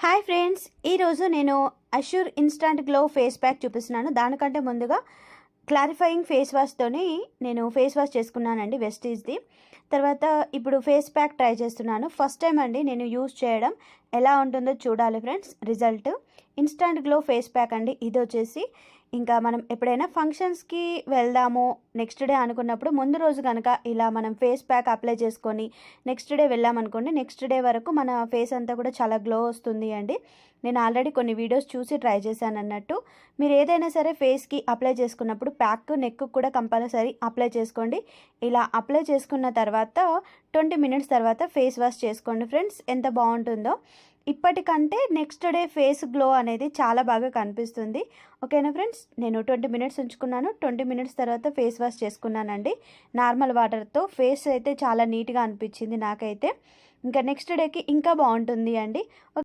Hi friends, ఈరోజు నేను assure instant glow face pack చూపిస్తున్నాను. దానికంటే ముందుగా క్లారిఫైయింగ్ ఫేస్ వాష్తోని నేను ఫేస్ వాష్ చేసుకున్నానండి, వెస్టీజ్ది. తర్వాత ఇప్పుడు ఫేస్ ప్యాక్ ట్రై చేస్తున్నాను. ఫస్ట్ టైం అండి నేను యూజ్ చేయడం. ఎలా ఉంటుందో చూడాలి friends result. Instant glow face pack అండి ఇది వచ్చేసి. ఇంకా మనం ఎప్పుడైనా ఫంక్షన్స్కి వెళ్దాము నెక్స్ట్ డే అనుకున్నప్పుడు ముందు రోజు కనుక ఇలా మనం ఫేస్ ప్యాక్ అప్లై చేసుకొని నెక్స్ట్ డే వెళ్ళామనుకోండి, నెక్స్ట్ డే వరకు మన ఫేస్ అంతా కూడా చాలా గ్లో వస్తుంది అండి. నేను ఆల్రెడీ కొన్ని వీడియోస్ చూసి ట్రై చేశాను అన్నట్టు. మీరు ఏదైనా సరే ఫేస్కి అప్లై చేసుకున్నప్పుడు ప్యాక్ నెక్ కూడా కంపల్సరీ అప్లై చేసుకోండి. ఇలా అప్లై చేసుకున్న తర్వాత 20 మినిట్స్ తర్వాత ఫేస్ వాష్ చేసుకోండి ఫ్రెండ్స్. ఎంత బాగుంటుందో. ఇప్పటికంటే నెక్స్ట్ డే ఫేస్ గ్లో అనేది చాలా బాగా కనిపిస్తుంది. ఓకేనా ఫ్రెండ్స్, నేను 20 మినిట్స్ ఉంచుకున్నాను. 20 మినిట్స్ తర్వాత ఫేస్ వాష్ చేసుకున్నానండి నార్మల్ వాటర్తో. ఫేస్ అయితే చాలా నీట్గా అనిపించింది నాకైతే. ఇంకా నెక్స్ట్ డేకి ఇంకా బాగుంటుంది అండి.